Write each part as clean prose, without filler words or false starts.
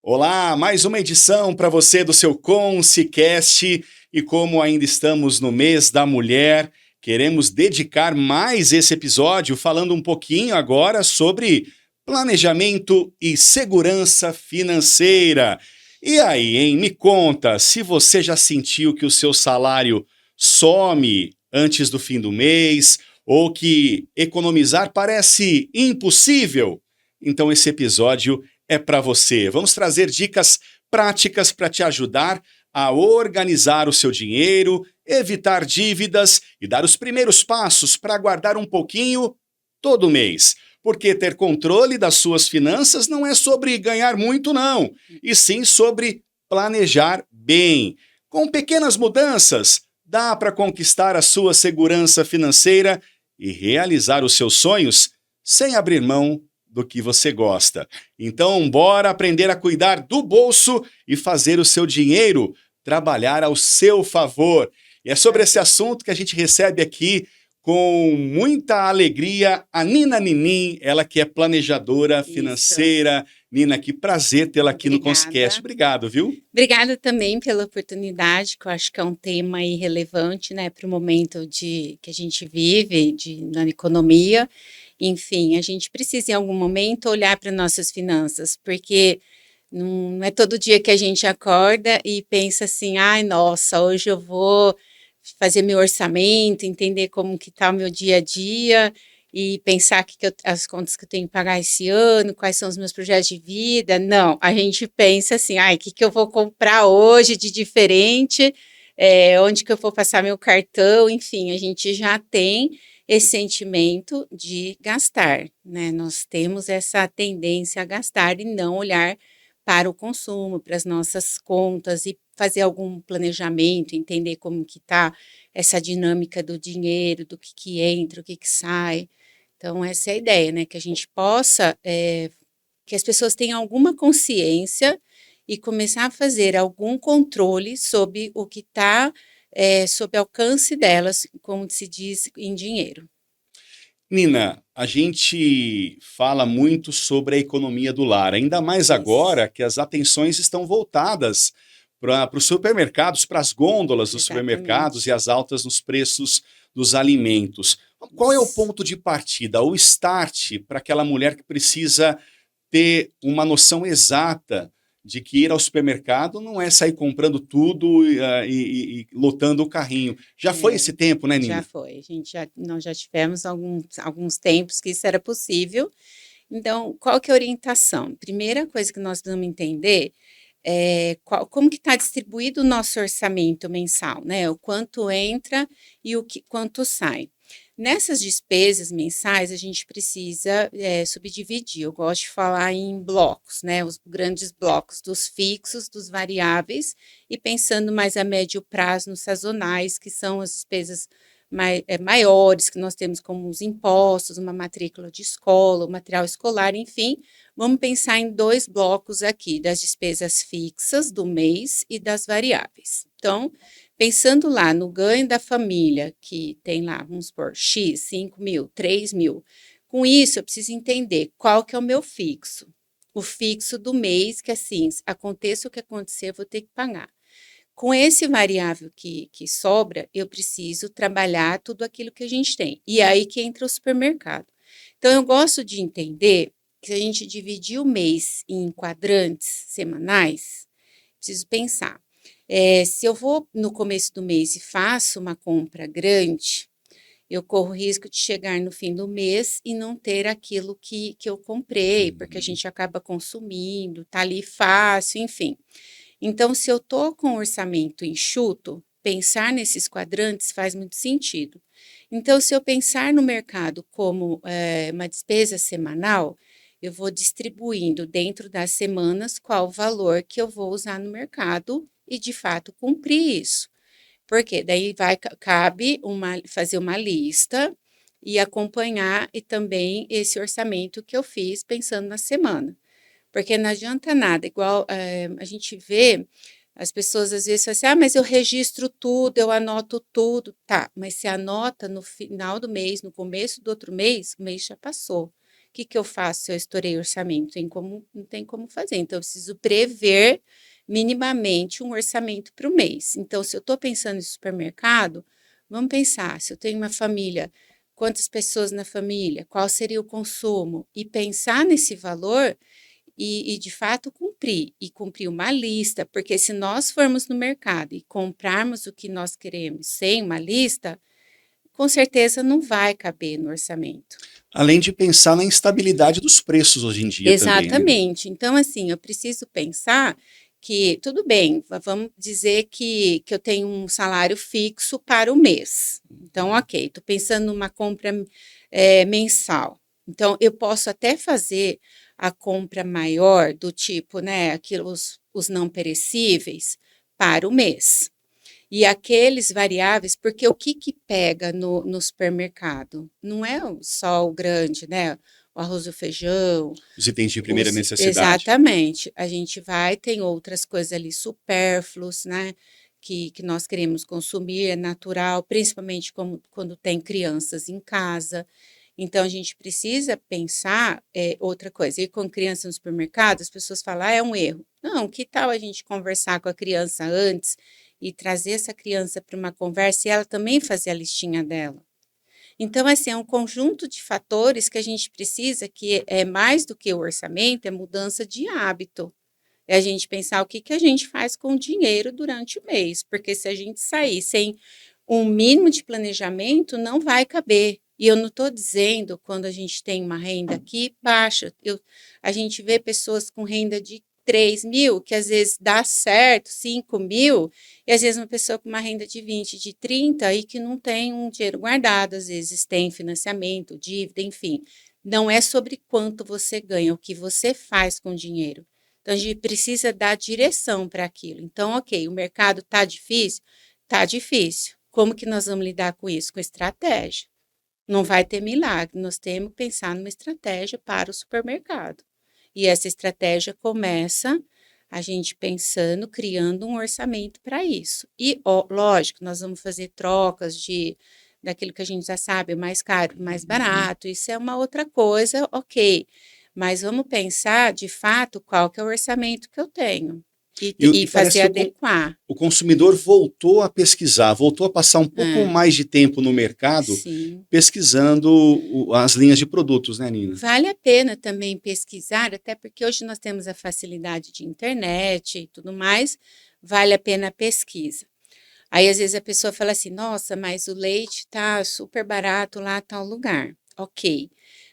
Olá, mais uma edição para você do seu Conscicast. E como ainda estamos no mês da mulher, queremos dedicar mais esse episódio falando um pouquinho agora sobre planejamento e segurança financeira. E aí, hein? Me conta, se você já sentiu que o seu salário some antes do fim do mês ou que economizar parece impossível, então esse episódio é para você. Vamos trazer dicas práticas para te ajudar a organizar o seu dinheiro, evitar dívidas e dar os primeiros passos para guardar um pouquinho todo mês. Porque ter controle das suas finanças não é sobre ganhar muito, não, e sim sobre planejar bem. Com pequenas mudanças, dá para conquistar a sua segurança financeira e realizar os seus sonhos sem abrir mão do que você gosta. Então, bora aprender a cuidar do bolso e fazer o seu dinheiro trabalhar ao seu favor. E é sobre esse assunto que a gente recebe aqui com muita alegria a Nina Ninin, ela que é planejadora Isso, financeira. Nina, que prazer tê-la aqui no Conscast. obrigada. Obrigado, viu? Obrigada também pela oportunidade, que eu acho que é um tema aí relevante, né, para o momento que a gente vive na economia. Enfim, a gente precisa em algum momento olhar para nossas finanças, porque não é todo dia que a gente acorda e pensa assim, ai, nossa, hoje eu vou fazer meu orçamento, entender como que está o meu dia a dia e pensar as contas que eu tenho que pagar esse ano, quais são os meus projetos de vida. Não, a gente pensa assim, ai, o que que eu vou comprar hoje de diferente, onde que eu vou passar meu cartão, enfim, a gente já tem esse sentimento de gastar, né? Nós temos essa tendência a gastar e não olhar para o consumo, para as nossas contas e fazer algum planejamento, entender como que está essa dinâmica do dinheiro, do que entra, o que sai. Então, essa é a ideia, né? Que a gente possa, que as pessoas tenham alguma consciência e começar a fazer algum controle sobre o que está sob alcance delas, como se diz, em dinheiro. Nina, a gente fala muito sobre a economia do lar, ainda mais Isso, agora que as atenções estão voltadas para os supermercados, para as gôndolas dos supermercados e exatamente. as altas nos preços dos alimentos. Qual é o Isso. ponto de partida, o start para aquela mulher que precisa ter uma noção exata de que ir ao supermercado não é sair comprando tudo e lotando o carrinho? Já foi É, esse tempo, né, já Nina? foi. Nós já tivemos alguns tempos que isso era possível. Então, qual que é a orientação? Primeira coisa que nós vamos entender é como que está distribuído o nosso orçamento mensal, né? O quanto entra e quanto sai. Nessas despesas mensais, a gente precisa subdividir. Eu gosto de falar em blocos, né? Os grandes blocos dos fixos, dos variáveis, e pensando mais a médio prazo nos sazonais, que são as despesas maiores que nós temos, como os impostos, uma matrícula de escola, o material escolar, enfim. Vamos pensar em dois blocos aqui, das despesas fixas do mês e das variáveis. Então, pensando lá no ganho da família, que tem lá, vamos supor, X, 5 mil, 3 mil, com isso eu preciso entender qual que é o meu fixo. O fixo do mês, que assim, aconteça o que acontecer, eu vou ter que pagar. Com esse variável que sobra, eu preciso trabalhar tudo aquilo que a gente tem. E aí que entra o supermercado. Então, eu gosto de entender que se a gente dividir o mês em quadrantes semanais, preciso pensar. Se eu vou no começo do mês e faço uma compra grande, eu corro o risco de chegar no fim do mês e não ter aquilo que eu comprei, porque a Uhum. gente acaba consumindo, tá ali fácil, enfim. Então, se eu estou com um orçamento enxuto, pensar nesses quadrantes faz muito sentido. Então, se eu pensar no mercado como uma despesa semanal, eu vou distribuindo dentro das semanas qual o valor que eu vou usar no mercado e, de fato, cumprir isso. Porque daí cabe fazer uma lista e acompanhar e também esse orçamento que eu fiz pensando na semana. Porque não adianta nada, igual a gente vê, as pessoas às vezes falam assim, mas eu registro tudo, eu anoto tudo. Tá, mas se anota no final do mês, no começo do outro mês, o mês já passou. que eu faço se eu estourei o orçamento? Não tem como fazer. Então, eu preciso prever minimamente um orçamento para o mês. Então, se eu estou pensando em supermercado, vamos pensar, se eu tenho uma família, quantas pessoas na família, qual seria o consumo, e pensar nesse valor de fato cumprir, e cumprir uma lista, porque se nós formos no mercado e comprarmos o que nós queremos sem uma lista, com certeza não vai caber no orçamento. Além de pensar na instabilidade dos preços hoje em dia também, né? Exatamente. Então, assim, eu preciso pensar que, tudo bem, vamos dizer que eu tenho um salário fixo para o mês. Então, ok, estou pensando numa compra mensal. Então, eu posso até fazer a compra maior do tipo, né, os não perecíveis para o mês. E aqueles variáveis, porque o que pega no supermercado? Não é só o grande, né? O arroz e o feijão. Os itens de primeira necessidade. Exatamente. A gente tem outras coisas ali supérfluos, né? Que nós queremos consumir, é natural, principalmente quando tem crianças em casa. Então, a gente precisa pensar outra coisa. Ir com criança no supermercado, as pessoas falam, é um erro. Não, que tal a gente conversar com a criança antes e trazer essa criança para uma conversa e ela também fazer a listinha dela? Então, assim, é um conjunto de fatores que a gente precisa, que é mais do que o orçamento, é mudança de hábito. É a gente pensar o que a gente faz com o dinheiro durante o mês, porque se a gente sair sem um mínimo de planejamento, não vai caber. E eu não estou dizendo quando a gente tem uma renda aqui baixa. A gente vê pessoas com renda de 3 mil, que às vezes dá certo, 5 mil, e às vezes uma pessoa com uma renda de 20, de 30, e que não tem um dinheiro guardado, às vezes tem financiamento, dívida, enfim. Não é sobre quanto você ganha, o que você faz com o dinheiro. Então, a gente precisa dar direção para aquilo. Então, ok, o mercado está difícil? Está difícil. Como que nós vamos lidar com isso? Com estratégia. Não vai ter milagre, nós temos que pensar numa estratégia para o supermercado. E essa estratégia começa a gente pensando, criando um orçamento para isso. E, lógico, nós vamos fazer trocas daquilo que a gente já sabe, mais caro, mais barato, isso é uma outra coisa, ok. Mas vamos pensar, de fato, qual que é o orçamento que eu tenho. E fazer adequar. O consumidor voltou a pesquisar, voltou a passar um pouco mais de tempo no mercado, sim, pesquisando as linhas de produtos, né, Nina? Vale a pena também pesquisar, até porque hoje nós temos a facilidade de internet e tudo mais, vale a pena a pesquisa. Aí, às vezes, a pessoa fala assim, nossa, mas o leite está super barato lá, tal lugar. Ok,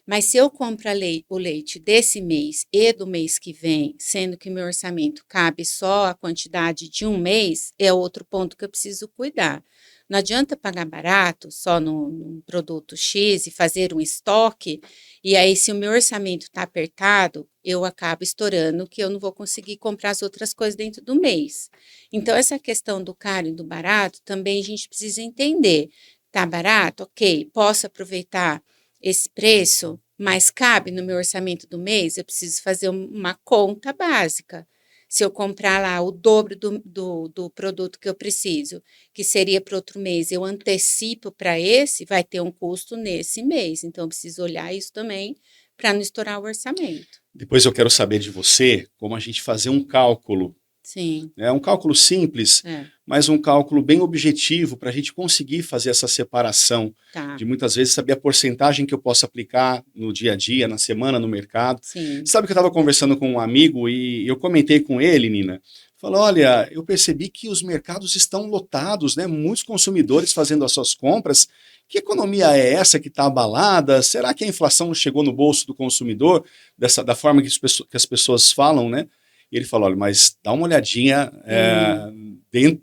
mas se eu compro o leite desse mês e do mês que vem, sendo que meu orçamento cabe só a quantidade de um mês, é outro ponto que eu preciso cuidar. Não adianta pagar barato só num produto X e fazer um estoque, e aí se o meu orçamento está apertado, eu acabo estourando que eu não vou conseguir comprar as outras coisas dentro do mês. Então, essa questão do caro e do barato, também a gente precisa entender. Tá barato? Ok, posso aproveitar esse preço, mas cabe no meu orçamento do mês? Eu preciso fazer uma conta básica. Se eu comprar lá o dobro do produto que eu preciso, que seria para outro mês, eu antecipo para esse, vai ter um custo nesse mês. Então, eu preciso olhar isso também para não estourar o orçamento. Depois eu quero saber de você como a gente fazer um cálculo. Sim. É um cálculo simples, mas um cálculo bem objetivo para a gente conseguir fazer essa separação. De muitas vezes saber a porcentagem que eu posso aplicar no dia a dia, na semana, no mercado. Sim. Sabe que eu estava conversando com um amigo e eu comentei com ele, Nina, falou, olha, eu percebi que os mercados estão lotados, né? Muitos consumidores fazendo as suas compras. Que economia é essa que está abalada? Será que a inflação chegou no bolso do consumidor da forma que as pessoas falam, né? E ele falou, olha, mas dá uma olhadinha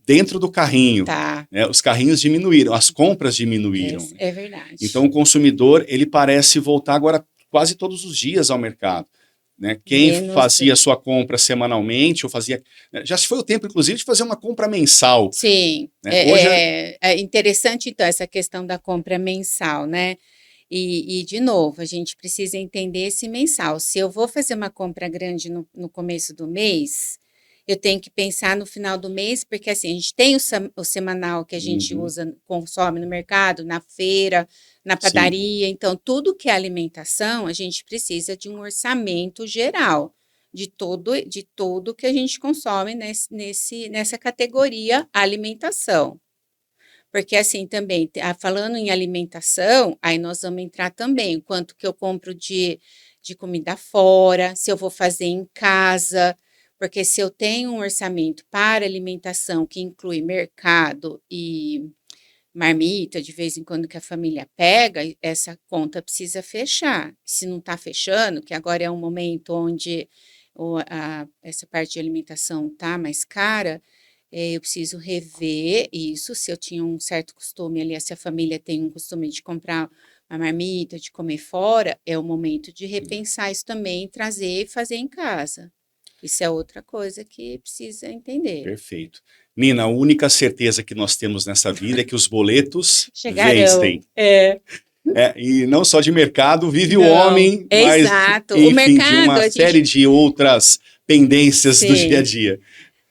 dentro do carrinho. Né? Os carrinhos diminuíram, as compras diminuíram. É verdade. Então, o consumidor, ele parece voltar agora quase todos os dias ao mercado. Né? Quem fazia sua compra semanalmente, ou fazia... Já se foi o tempo, inclusive, de fazer uma compra mensal. Sim, né? Hoje é interessante, então, essa questão da compra mensal, né? E, de novo, a gente precisa entender esse mensal. Se eu vou fazer uma compra grande no começo do mês, eu tenho que pensar no final do mês, porque assim, a gente tem o semanal que a gente Uhum. usa, consome no mercado, na feira, na Sim, padaria, então tudo que é alimentação, a gente precisa de um orçamento geral de tudo que a gente consome nessa categoria alimentação. Porque assim também, falando em alimentação, aí nós vamos entrar também, o quanto que eu compro de comida fora, se eu vou fazer em casa, porque se eu tenho um orçamento para alimentação que inclui mercado e marmita, de vez em quando que a família pega, essa conta precisa fechar. Se não está fechando, que agora é um momento onde essa parte de alimentação está mais cara, eu preciso rever isso, se eu tinha um certo costume ali, se a família tem um costume de comprar uma marmita, de comer fora, é o momento de repensar isso também, trazer e fazer em casa. Isso é outra coisa que precisa entender. perfeito. Nina, a única certeza que nós temos nessa vida é que os boletos Chegarão. vencem. E não só de mercado vive o Não, homem, mas, exato. O enfim, de mercado, uma a série gente, de outras pendências do dia a sim, dia.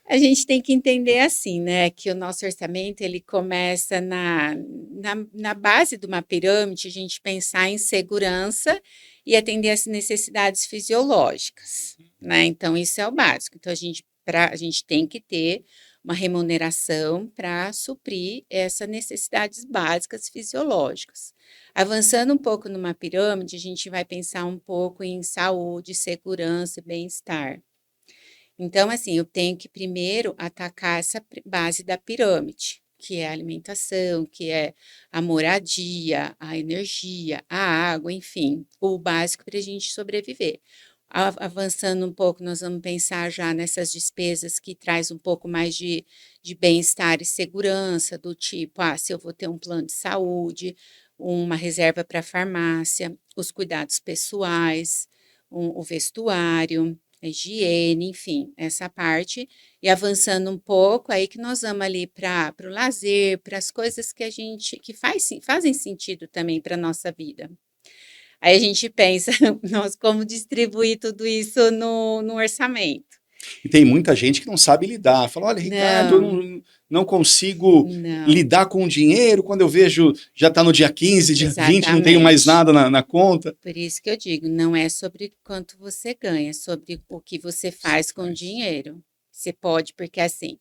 a gente tem que entender assim, né, que o nosso orçamento ele começa na base de uma pirâmide, a gente pensar em segurança e atender às necessidades fisiológicas, né? Então, isso é o básico. Então, a gente tem que ter uma remuneração para suprir essas necessidades básicas fisiológicas. Avançando um pouco numa pirâmide, a gente vai pensar um pouco em saúde, segurança e bem-estar. Então, assim, eu tenho que primeiro atacar essa base da pirâmide, que é a alimentação, que é a moradia, a energia, a água, enfim, o básico para a gente sobreviver. Avançando um pouco, nós vamos pensar já nessas despesas que traz um pouco mais de bem-estar e segurança, do tipo, se eu vou ter um plano de saúde, uma reserva para farmácia, os cuidados pessoais, o vestuário, a higiene, enfim, essa parte. E avançando um pouco, aí que nós vamos ali para o lazer, para as coisas que a gente fazem sentido também para a nossa vida. Aí a gente pensa, nós como distribuir tudo isso no orçamento. E tem muita gente que não sabe lidar. Fala, olha, Ricardo, eu Não, não consigo não, lidar com o dinheiro. Quando eu vejo, já está no dia 15, dia 20, não tenho mais exatamente. nada na conta. Por isso que eu digo, não é sobre quanto você ganha, é sobre o que você faz com o Mas, dinheiro. Você pode, porque assim,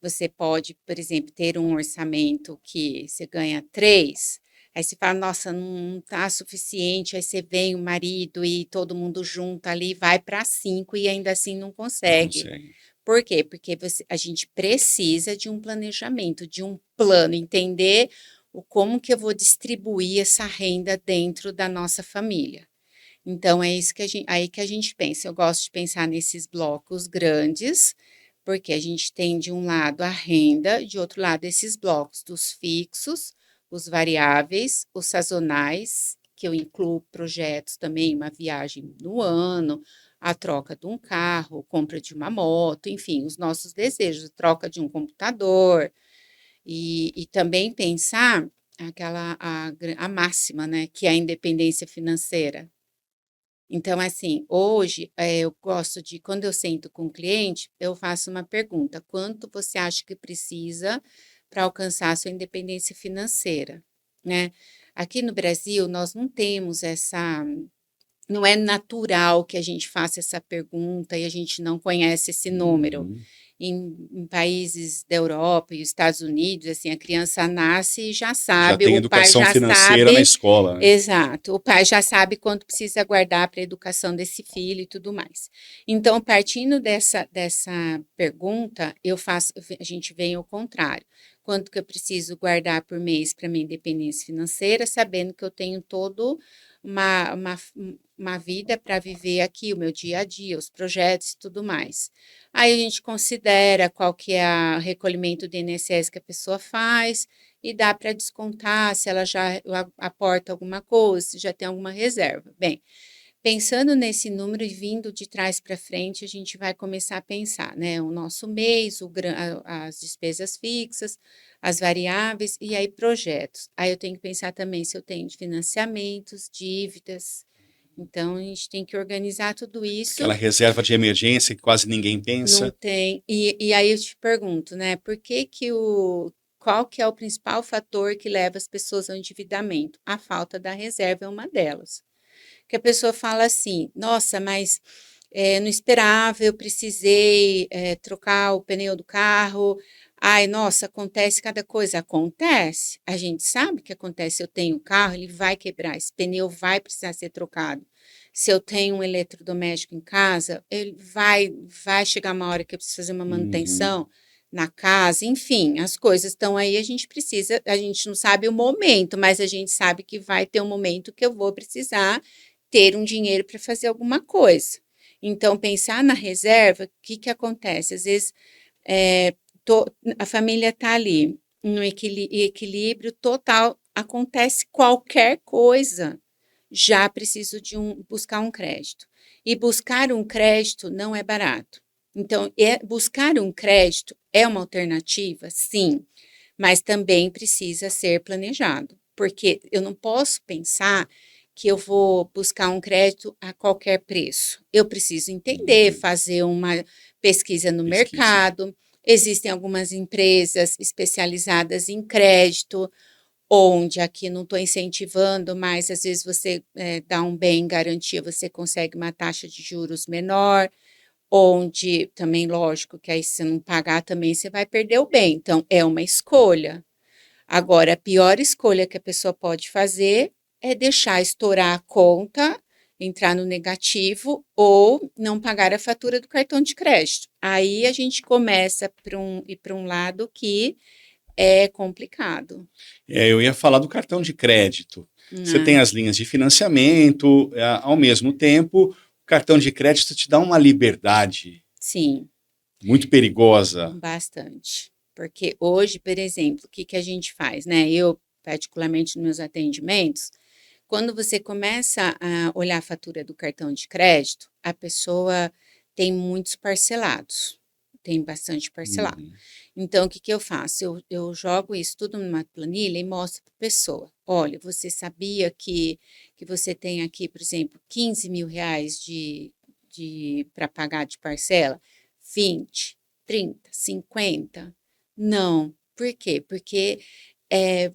você pode, por exemplo, ter um orçamento que você ganha 3, aí você fala, nossa, não está suficiente, aí você vem o marido e todo mundo junto ali, vai para 5 e ainda assim não não consegue. consegue. Por quê? Porque a gente precisa de um planejamento, de um plano, entender o como que eu vou distribuir essa renda dentro da nossa família. Então, é isso que aí que a gente pensa. Eu gosto de pensar nesses blocos grandes, porque a gente tem de um lado a renda, de outro lado esses blocos dos fixos, os variáveis, os sazonais, que eu incluo projetos também, uma viagem no ano, a troca de um carro, compra de uma moto, enfim, os nossos desejos, a troca de um computador, e também pensar a máxima, né, que é a independência financeira. Então, assim, hoje, eu gosto de quando eu sento com o cliente, eu faço uma pergunta: "Quanto você acha que precisa para alcançar a sua independência financeira?", né. Aqui no Brasil, nós não temos essa não é natural que a gente faça essa pergunta e a gente não conhece esse número. Uhum. Em países da Europa e os Estados Unidos, assim, a criança nasce e já Já sabe, tem o pai educação já financeira na sabe escola, né? exato, o pai já sabe quanto precisa guardar para a educação desse filho e tudo mais. Então, partindo dessa pergunta, a gente vem ao contrário. Quanto que eu preciso guardar por mês para minha independência financeira, sabendo que eu tenho todo uma, uma, uma vida para viver aqui, o meu dia a dia, os projetos e tudo mais. Aí a gente considera qual que é o recolhimento do INSS que a pessoa faz e dá para descontar se ela já aporta alguma coisa, se já tem alguma reserva. Bem, pensando nesse número e vindo de trás para frente, a gente vai começar a pensar, né? O nosso mês, as despesas fixas, as variáveis e aí projetos. Aí eu tenho que pensar também se eu tenho financiamentos, dívidas, Então, a gente tem que organizar tudo isso. Aquela reserva de emergência que quase ninguém pensa. Não tem. E aí eu te pergunto, né? Qual que é o principal fator que leva as pessoas ao endividamento? A falta da reserva é uma delas. Que a pessoa fala assim, nossa, mas não esperava, eu precisei trocar o pneu do carro. Ai, nossa, acontece cada coisa. Acontece. A gente sabe que acontece. Eu tenho um carro, ele vai quebrar, esse pneu vai precisar ser trocado. Se eu tenho um eletrodoméstico em casa, ele vai chegar uma hora que eu preciso fazer uma Uhum. manutenção na casa, enfim, as coisas estão aí, a gente não sabe o momento, mas a gente sabe que vai ter um momento que eu vou precisar ter um dinheiro para fazer alguma coisa. Então, pensar na reserva, o que acontece? Às vezes, a família está ali, no equilíbrio total, acontece qualquer coisa, já preciso buscar um crédito. E buscar um crédito não é barato. Então, buscar um crédito é uma alternativa, sim, mas também precisa ser planejado, porque eu não posso pensar que eu vou buscar um crédito a qualquer preço. Eu preciso entender, fazer uma pesquisa no mercado. Existem algumas empresas especializadas em crédito, onde aqui não estou incentivando, mas às vezes você dá um bem em garantia, você consegue uma taxa de juros menor, onde também, lógico, que aí se não pagar também você vai perder o bem. Então, é uma escolha. Agora, a pior escolha que a pessoa pode fazer é deixar estourar a conta, entrar no negativo ou não pagar a fatura do cartão de crédito. Aí a gente começa ir para um lado que é complicado. Eu ia falar do cartão de crédito. Você tem as linhas de financiamento, ao mesmo tempo, o cartão de crédito te dá uma liberdade. Sim. Muito perigosa. Bastante. Porque hoje, por exemplo, o que a gente faz, né? Eu, particularmente nos meus atendimentos, quando você começa a olhar a fatura do cartão de crédito, a pessoa tem muitos parcelados, tem bastante parcelado. Então, o que eu faço? Eu jogo isso tudo numa planilha e mostro para a pessoa. Olha, você sabia que você tem aqui, por exemplo, 15 mil reais para pagar de parcela? 20, 30, 50? Não. Por quê? Porque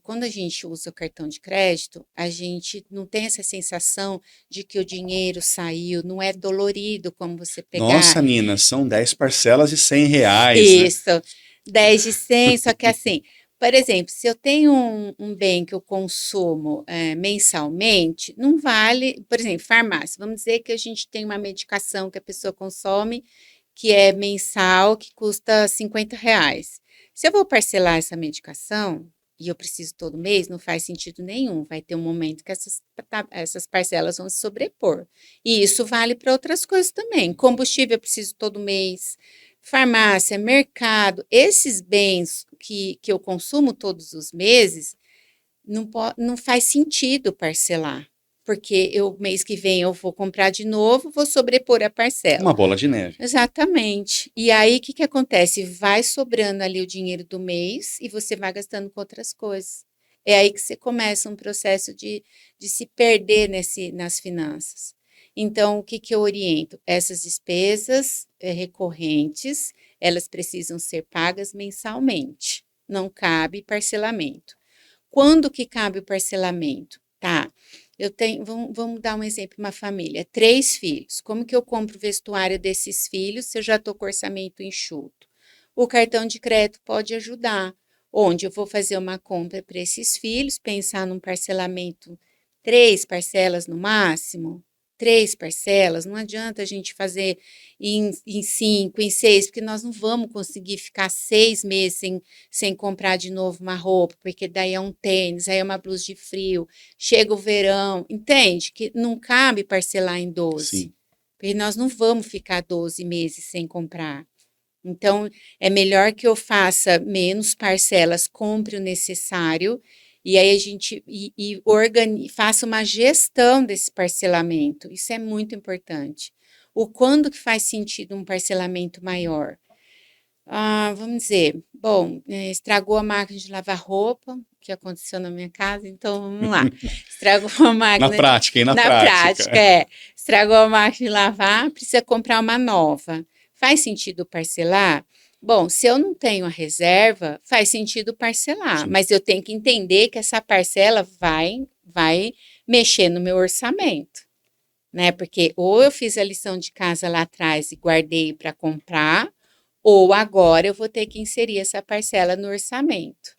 quando a gente usa o cartão de crédito, a gente não tem essa sensação de que o dinheiro saiu, não é dolorido como você pegar. Nossa, Nina, são 10 parcelas de R$100. Isso, né? 10 de 100, só que assim, por exemplo, se eu tenho um bem que eu consumo mensalmente, não vale, por exemplo, farmácia, vamos dizer que a gente tem uma medicação que a pessoa consome, que é mensal, que custa R$50. Se eu vou parcelar essa medicação, e eu preciso todo mês, não faz sentido nenhum. Vai ter um momento que essas parcelas vão se sobrepor. E isso vale para outras coisas também. Combustível eu preciso todo mês, farmácia, mercado, esses bens que eu consumo todos os meses, não faz sentido parcelar. Porque mês que vem eu vou comprar de novo, vou sobrepor a parcela. Uma bola de neve. Exatamente. E aí, o que acontece? Vai sobrando ali o dinheiro do mês e você vai gastando com outras coisas. É aí que você começa um processo de se perder nas finanças. Então, o que eu oriento? Essas despesas recorrentes, elas precisam ser pagas mensalmente. Não cabe parcelamento. Quando que cabe o parcelamento? Tá, vamos dar um exemplo, uma família, 3 filhos. Como que eu compro o vestuário desses filhos se eu já estou com orçamento enxuto? O cartão de crédito pode ajudar, onde eu vou fazer uma compra para esses filhos, pensar num parcelamento, 3 parcelas no máximo, 3 parcelas, não adianta a gente fazer em 5, em 6, porque nós não vamos conseguir ficar 6 meses sem comprar de novo uma roupa, porque daí é um tênis, aí é uma blusa de frio, chega o verão, entende? Que não cabe parcelar em 12, Sim. porque nós não vamos ficar 12 meses sem comprar. Então, é melhor que eu faça menos parcelas, compre o necessário, e aí a gente faça uma gestão desse parcelamento. Isso é muito importante. Quando que faz sentido um parcelamento maior? Vamos dizer, bom, estragou a máquina de lavar roupa, que aconteceu na minha casa, então vamos lá. Estragou a Na máquina de. prática, hein? Na Na prática, prática. estragou a máquina de lavar, precisa comprar uma nova. Faz sentido parcelar? Bom, se eu não tenho a reserva, faz sentido parcelar, Sim. mas eu tenho que entender que essa parcela vai mexer no meu orçamento, né? Porque ou eu fiz a lição de casa lá atrás e guardei para comprar, ou agora eu vou ter que inserir essa parcela no orçamento.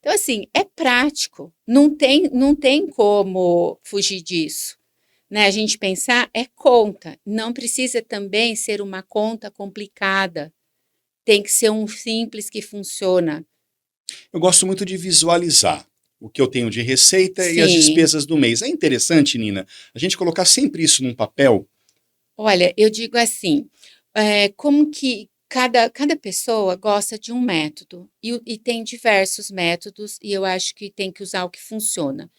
Então, assim, é prático, não tem como fugir disso. Né? A gente pensar é conta, não precisa também ser uma conta complicada, tem que ser um simples que funciona. Eu gosto muito de visualizar o que eu tenho de receita e as Sim, despesas do mês. É interessante, Nina, a gente colocar sempre isso num papel. olha, eu digo assim, como que cada pessoa gosta de um método, e tem diversos métodos, e eu acho que tem que usar o que funciona.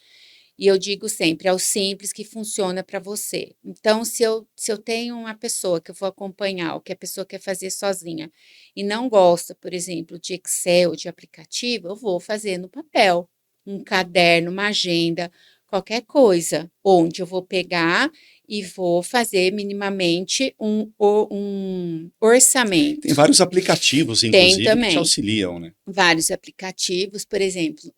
E eu digo sempre, é o simples que funciona para você. Então, se eu tenho uma pessoa que eu vou acompanhar, ou que a pessoa quer fazer sozinha, e não gosta, por exemplo, de Excel, de aplicativo, eu vou fazer no papel, um caderno, uma agenda, qualquer coisa, onde eu vou pegar e vou fazer minimamente um Tem orçamento. vários aplicativos, Tem inclusive, que te também auxiliam, né? vários aplicativos, por exemplo,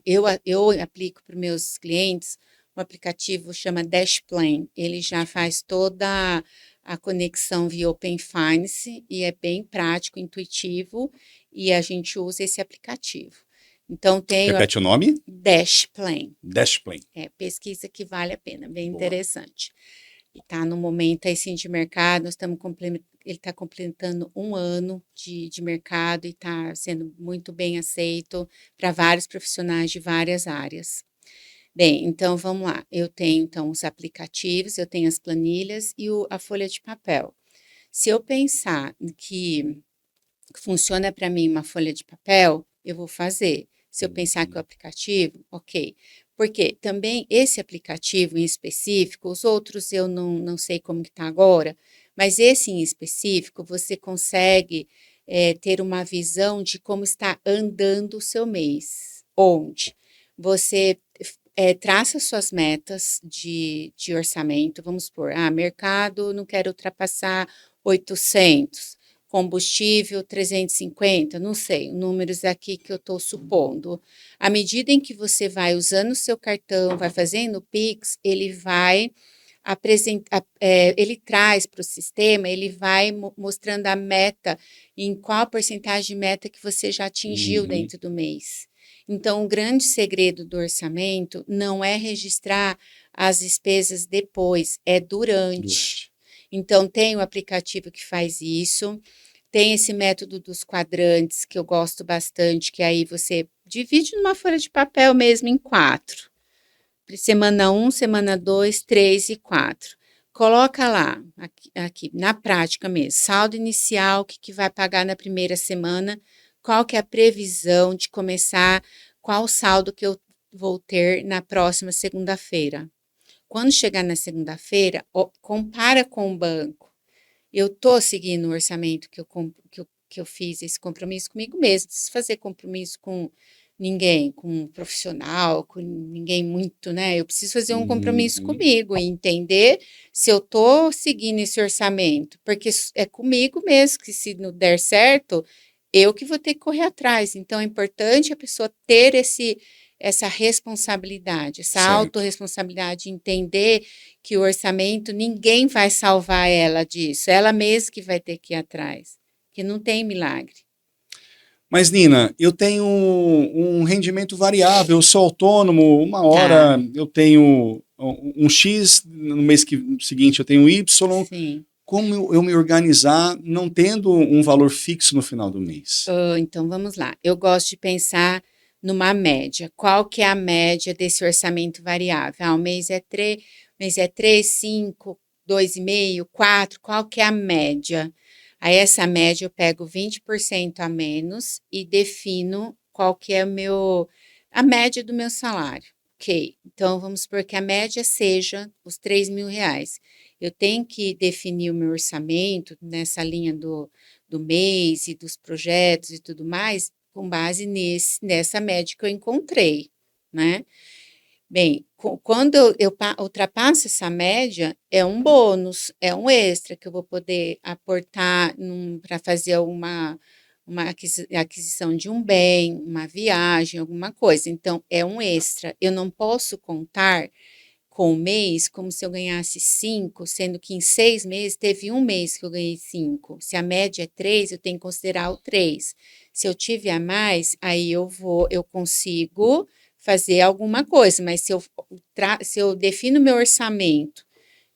eu aplico para os meus clientes um aplicativo chama Dashplan, ele já faz toda a conexão via Open Finance e é bem prático, intuitivo, e a gente usa esse aplicativo. Então, tem o Repete o nome? Dashplan, Dashplane. pesquisa que vale a pena, bem Boa. interessante. E está no momento aí sim de mercado, ele está completando um ano de mercado e está sendo muito bem aceito para vários profissionais de várias áreas. Bem, então vamos lá. Eu tenho então os aplicativos, eu tenho as planilhas e a folha de papel. Se eu pensar que funciona para mim uma folha de papel, eu vou fazer. Se eu pensar que o Uhum. aplicativo, ok. Porque também esse aplicativo em específico, os outros eu não sei como que está agora, mas esse em específico, você consegue ter uma visão de como está andando o seu mês. Onde você traça suas metas de orçamento, vamos supor, mercado, não quero ultrapassar 800, combustível 350, não sei, números aqui que eu estou supondo. À medida em que você vai usando o seu cartão, vai fazendo o Pix, ele vai apresentar, ele traz para o sistema, ele vai mostrando a meta, em qual porcentagem de meta que você já atingiu Uhum. dentro do mês. Então, o grande segredo do orçamento não é registrar as despesas depois, é durante. Durante. Então, tem o aplicativo que faz isso, tem esse método dos quadrantes que eu gosto bastante, que aí você divide numa folha de papel mesmo em 4. Semana um, semana 2, 3 e 4. Coloca lá, aqui, na prática mesmo, saldo inicial, o que vai pagar na primeira semana, qual que é a previsão de começar, qual o saldo que eu vou ter na próxima segunda-feira. Quando chegar na segunda-feira, compara com o banco. Eu estou seguindo o orçamento que eu fiz esse compromisso comigo mesmo. Não preciso fazer compromisso com ninguém, com um profissional, com ninguém muito, né? Eu preciso fazer um compromisso Uhum. comigo e entender se eu estou seguindo esse orçamento, porque é comigo mesmo que se não der certo, eu que vou ter que correr atrás. Então é importante a pessoa ter essa responsabilidade, essa Certo. autorresponsabilidade, entender que o orçamento, ninguém vai salvar ela disso, ela mesma que vai ter que ir atrás, que não tem milagre. Mas, Nina, eu tenho um rendimento variável, eu sou autônomo, uma Tá, hora eu tenho um X, no mês seguinte eu tenho Y. sim. Como eu me organizar não tendo um valor fixo no final do mês? Então vamos lá. Eu gosto de pensar numa média. Qual que é a média desse orçamento variável? O mês é 3, 5, 2,5, 4. Qual que é a média? Aí essa média eu pego 20% a menos e defino qual que é a média do meu salário. Ok, então vamos supor que a média seja os R$ 3.000. Eu tenho que definir o meu orçamento nessa linha do mês e dos projetos e tudo mais, com base nessa média que eu encontrei, né? Bem, quando eu ultrapasso essa média, é um bônus, é um extra que eu vou poder aportar para fazer uma aquisição de um bem, uma viagem, alguma coisa. Então, é um extra. Eu não posso contar com o mês como se eu ganhasse 5, sendo que em 6 meses teve um mês que eu ganhei 5. Se a média é 3, eu tenho que considerar o 3. Se eu tive a mais, aí eu consigo fazer alguma coisa, mas se eu defino meu orçamento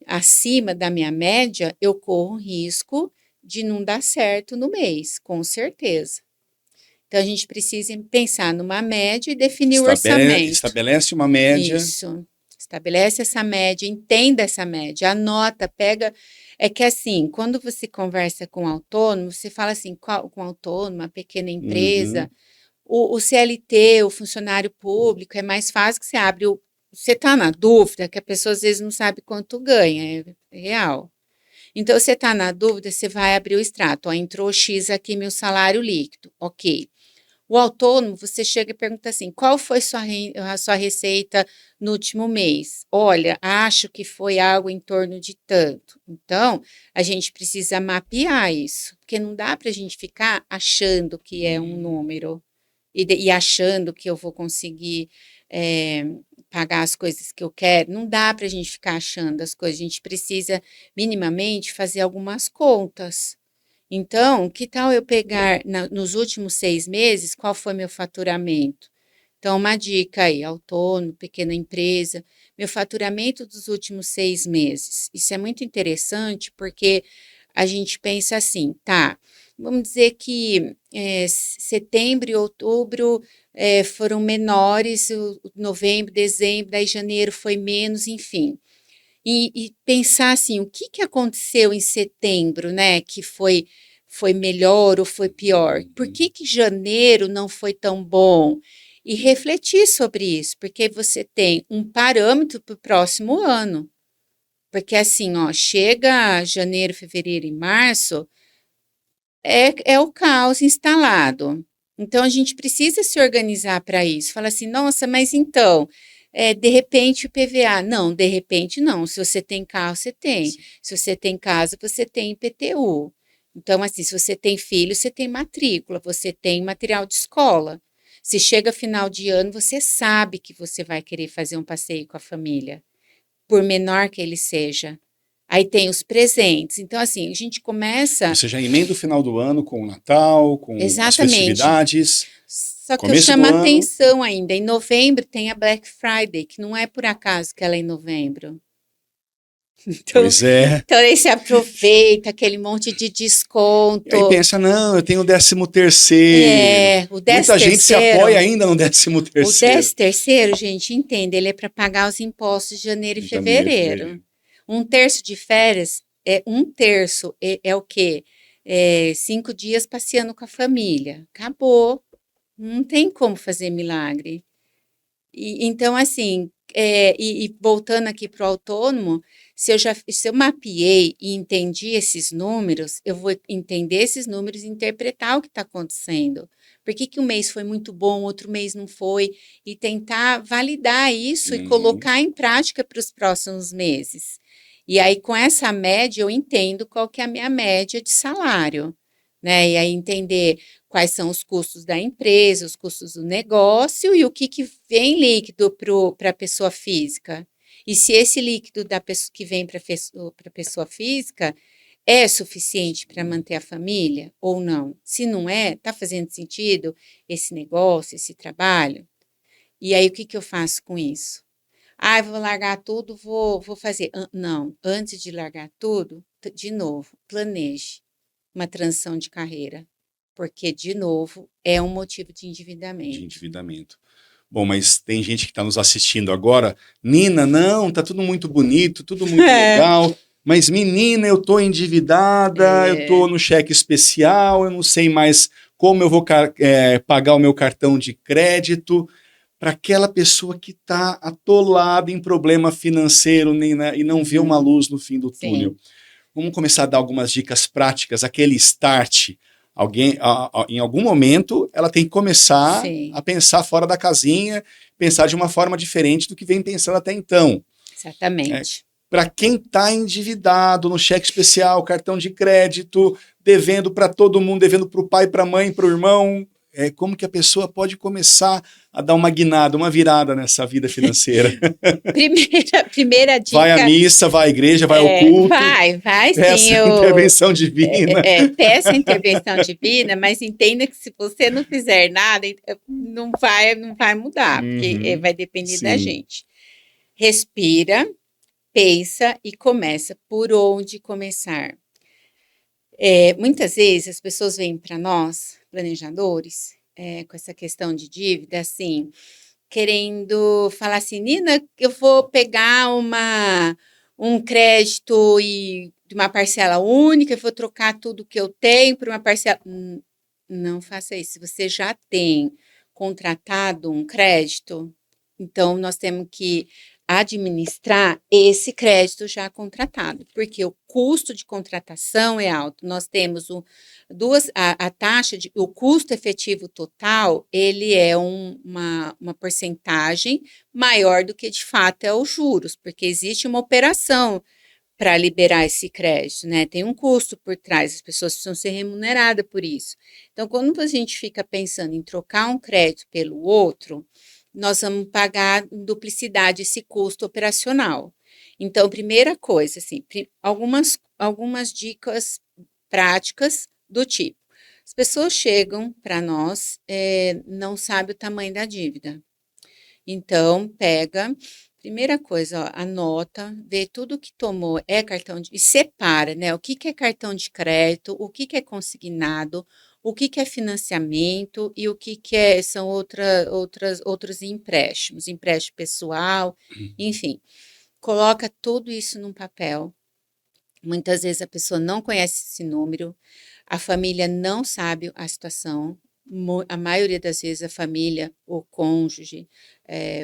acima da minha média, eu corro risco de não dar certo no mês, com certeza. Então, a gente precisa pensar numa média e definir o orçamento. Estabelece uma média. Isso. Estabelece essa média, entenda essa média, anota, pega. É que assim, quando você conversa com autônomo, você fala assim, com autônomo, uma pequena empresa, o CLT, o funcionário público, é mais fácil que você abre o. Você está na dúvida, que a pessoa às vezes não sabe quanto ganha, é real. Então, você está na dúvida, você vai abrir o extrato. Ó, entrou X aqui, meu salário líquido. Ok. O autônomo, você chega e pergunta assim, qual foi a sua receita no último mês? Olha, acho que foi algo em torno de tanto. Então, a gente precisa mapear isso, porque não dá para a gente ficar achando que é um número e achando que eu vou conseguir pagar as coisas que eu quero. Não dá para a gente ficar achando as coisas, a gente precisa minimamente fazer algumas contas. Então, que tal eu pegar nos últimos 6 meses, qual foi meu faturamento? Então, uma dica aí, autônomo, pequena empresa, meu faturamento dos últimos 6 meses. Isso é muito interessante porque a gente pensa assim, tá, vamos dizer que setembro e outubro foram menores, novembro, dezembro, daí janeiro foi menos, enfim. E pensar assim, o que aconteceu em setembro, né, que foi melhor ou foi pior? Por que janeiro não foi tão bom? E refletir sobre isso, porque você tem um parâmetro para o próximo ano. Porque assim, ó, chega janeiro, fevereiro e março, é o caos instalado. Então, a gente precisa se organizar para isso. Fala assim, nossa, mas então, de repente o PVA. Não, de repente não. Se você tem carro, você tem. Se você tem casa, você tem IPTU. Então, assim, se você tem filho, você tem matrícula, você tem material de escola. Se chega final de ano, você sabe que você vai querer fazer um passeio com a família, por menor que ele seja. Aí tem os presentes. Então, assim, a gente começa. Você já emenda o final do ano com o Natal, com as festividades. Só que eu chamo a atenção ainda. Em novembro tem a Black Friday, que não é por acaso que ela é em novembro. Então, pois é. Então aí você aproveita aquele monte de desconto. E aí pensa, não, eu tenho o 13º. O 13º. Muita gente se apoia ainda no 13º. O 13º, gente, entende, ele é para pagar os impostos de janeiro e fevereiro. Um terço de férias, um terço é o quê? 5 dias passeando com a família. Acabou. Não tem como fazer milagre. Então, assim, e voltando aqui para o autônomo, se eu mapeei e entendi esses números, eu vou entender esses números e interpretar o que está acontecendo. Por que um mês foi muito bom, outro mês não foi, e tentar validar isso e colocar em prática para os próximos meses. E aí, com essa média, eu entendo qual que é a minha média de salário, né? E aí entender quais são os custos da empresa, os custos do negócio e o que vem líquido para a pessoa física. E se esse líquido que vem para a pessoa física é suficiente para manter a família ou não? Se não é, está fazendo sentido esse negócio, esse trabalho? E aí, o que eu faço com isso? Eu vou largar tudo, vou fazer. Não, antes de largar tudo, de novo, planeje uma transição de carreira, porque, de novo, é um motivo de endividamento. Bom, mas tem gente que está nos assistindo agora. Nina, não, tá tudo muito bonito, tudo muito legal, mas menina, eu tô endividada, eu tô no cheque especial, eu não sei mais como eu vou pagar o meu cartão de crédito. Para aquela pessoa que está atolada em problema financeiro e não vê uma luz no fim do túnel. vamos começar a dar algumas dicas práticas, aquele start. Alguém, em algum momento, ela tem que começar Sim, a pensar fora da casinha, pensar de uma forma diferente do que vem pensando até então. exatamente. Para quem está endividado no cheque especial, cartão de crédito, devendo para todo mundo, devendo para o pai, para a mãe, para o irmão, como que a pessoa pode começar a dar uma guinada, uma virada nessa vida financeira? Primeira Vai à dica missa, vai à igreja, vai ao culto, vai sim, peça intervenção divina. peça intervenção divina, mas entenda que se você não fizer nada, não vai mudar, porque Uhum, vai depender da sim. gente. Respira, pensa e começa. Por onde começar? Muitas vezes as pessoas vêm para nós, planejadores, com essa questão de dívida, assim, querendo falar assim, Nina, eu vou pegar um crédito de uma parcela única, eu vou trocar tudo que eu tenho por uma parcela. Não faça isso. Se você já tem contratado um crédito, então nós temos que administrar esse crédito já contratado, porque o custo de contratação é alto. Nós temos a taxa o custo efetivo total, ele é uma porcentagem maior do que de fato é os juros, porque existe uma operação para liberar esse crédito, né? Tem um custo por trás, as pessoas precisam ser remuneradas por isso. Então, quando a gente fica pensando em trocar um crédito pelo outro, nós vamos pagar em duplicidade esse custo operacional. Então, primeira coisa, assim, algumas dicas práticas do tipo: as pessoas chegam para nós, não sabem o tamanho da dívida. Então, pega, primeira coisa, ó, anota, vê tudo que tomou é cartão e separa, né? O que que é cartão de crédito, o que que é consignado, o que que é financiamento e o que que são outros empréstimos, empréstimo pessoal, enfim. Coloca tudo isso num papel. Muitas vezes a pessoa não conhece esse número, a família não sabe a situação, a maioria das vezes a família, o cônjuge,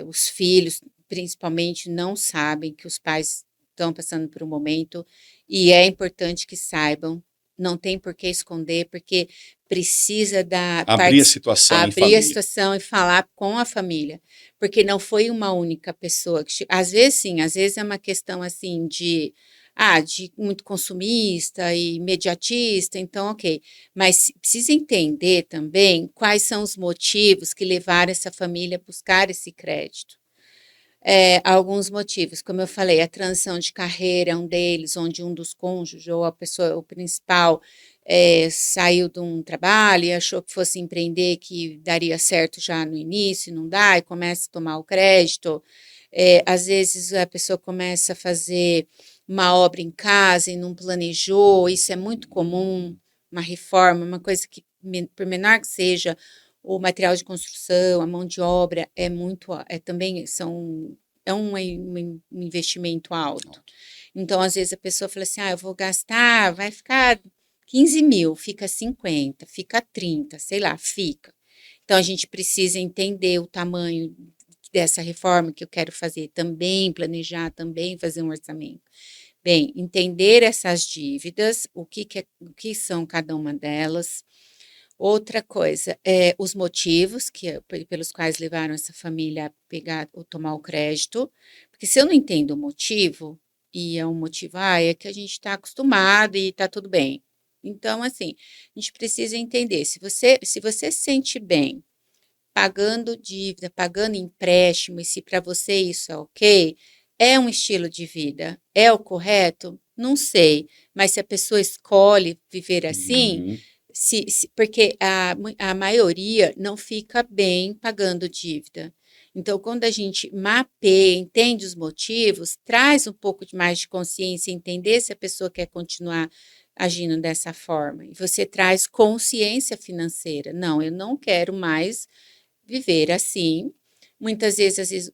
os filhos, principalmente, não sabem que os pais estão passando por um momento e é importante que saibam. Não tem por que esconder, porque precisa Abrir a situação em abrir a família. situação e falar com a família, porque não foi uma única pessoa às vezes sim, às vezes é uma questão assim de muito consumista e imediatista, então ok. Mas precisa entender também quais são os motivos que levaram essa família a buscar esse crédito. Alguns motivos, como eu falei, a transição de carreira é um deles, onde um dos cônjuges ou a pessoa, o principal, saiu de um trabalho e achou que fosse empreender, que daria certo já no início, não dá, e começa a tomar o crédito. Às vezes a pessoa começa a fazer uma obra em casa e não planejou, isso é muito comum, uma reforma, uma coisa que, por menor que seja, o material de construção, a mão de obra também um investimento alto. Então, às vezes a pessoa fala assim, eu vou gastar, vai ficar 15 mil, fica 50, fica 30, sei lá, fica. Então, a gente precisa entender o tamanho dessa reforma que eu quero fazer também, planejar também, fazer um orçamento. Bem, entender essas dívidas, o que são cada uma delas. Outra coisa, os motivos pelos quais levaram essa família a pegar ou tomar o crédito, porque se eu não entendo o motivo, e é um motivo, é que a gente está acostumado e está tudo bem. Então, assim, a gente precisa entender, se você se sente bem pagando dívida, pagando empréstimo, e se para você isso é ok, é um estilo de vida, é o correto? Não sei, mas se a pessoa escolhe viver assim, Uhum. porque a maioria não fica bem pagando dívida. Então, quando a gente mapeia, entende os motivos, traz um pouco mais de consciência, entender se a pessoa quer continuar agindo dessa forma. E você traz consciência financeira. Não, eu não quero mais viver assim. Muitas vezes, às vezes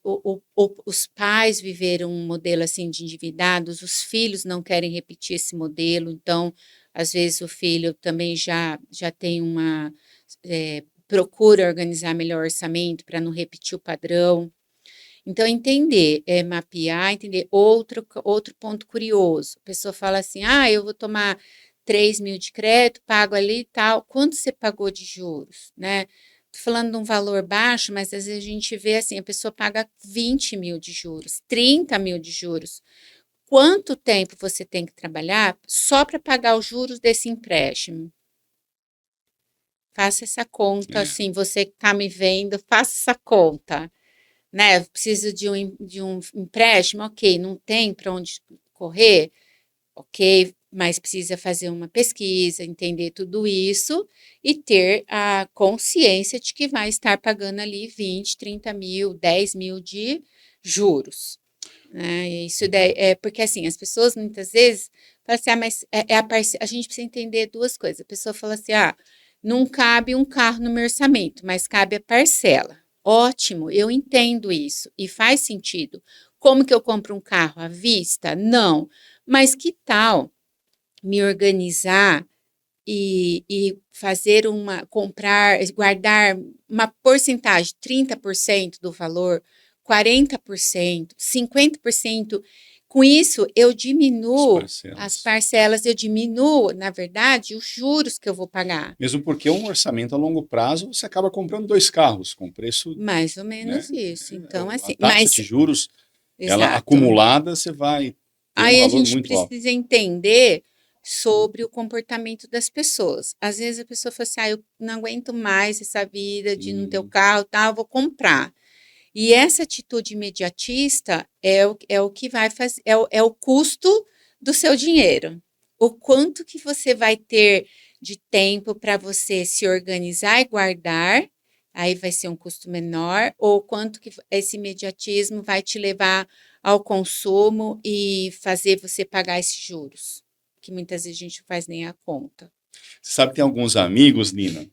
os pais viveram um modelo assim de endividados, os filhos não querem repetir esse modelo, então, às vezes, o filho também já tem procura organizar melhor orçamento para não repetir o padrão. Então, entender, mapear, entender. Outro ponto curioso, a pessoa fala assim, eu vou tomar 3.000 de crédito, pago ali e tal. Quanto você pagou de juros, né? Tô falando de um valor baixo, mas às vezes a gente vê assim, a pessoa paga 20.000 de juros, 30.000 de juros. Quanto tempo você tem que trabalhar só para pagar os juros desse empréstimo? Faça essa conta, É. assim, você que está me vendo, faça essa conta, né? Eu preciso de um empréstimo, ok, não tem para onde correr, ok, mas precisa fazer uma pesquisa, entender tudo isso e ter a consciência de que vai estar pagando ali 20, 30.000, 10.000 de juros. Né? Isso daí, porque assim, as pessoas muitas vezes falam assim, mas a gente precisa entender duas coisas. A pessoa fala assim, não cabe um carro no meu orçamento, mas cabe a parcela. Ótimo, eu entendo isso e faz sentido. Como que eu compro um carro à vista? Não. Mas que tal me organizar e fazer comprar, guardar uma porcentagem, 30% do valor, 40%, 50%. Com isso, eu diminuo as parcelas, eu diminuo, na verdade, os juros que eu vou pagar. Mesmo porque um orçamento a longo prazo, você acaba comprando 2 carros com preço, Mais ou né? menos isso. Então, A assim, taxa de juros, ela exato. acumulada, você vai ter um Aí a valor gente muito alto. precisa entender sobre o comportamento das pessoas. Às vezes a pessoa fala assim, eu não aguento mais essa vida de não ter o carro, tá, eu vou comprar. E essa atitude imediatista é o que vai fazer, é o custo do seu dinheiro. O quanto que você vai ter de tempo para você se organizar e guardar, aí vai ser um custo menor, ou quanto que esse imediatismo vai te levar ao consumo e fazer você pagar esses juros, que muitas vezes a gente não faz nem a conta. Você sabe que tem alguns amigos, Nina,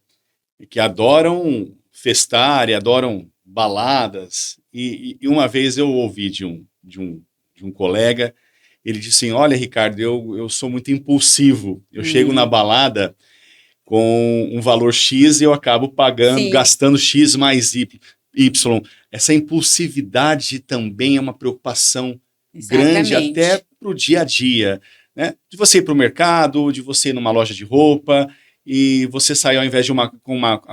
que adoram festar e adoram baladas. E uma vez eu ouvi de um colega, ele disse assim, olha, Ricardo, eu sou muito impulsivo. Eu chego na balada com um valor X e eu acabo pagando, Sim, gastando X mais Y. Essa impulsividade também é uma preocupação grande até exatamente. para o dia a dia, né? De você ir para o mercado, de você ir numa loja de roupa e você sair ao invés de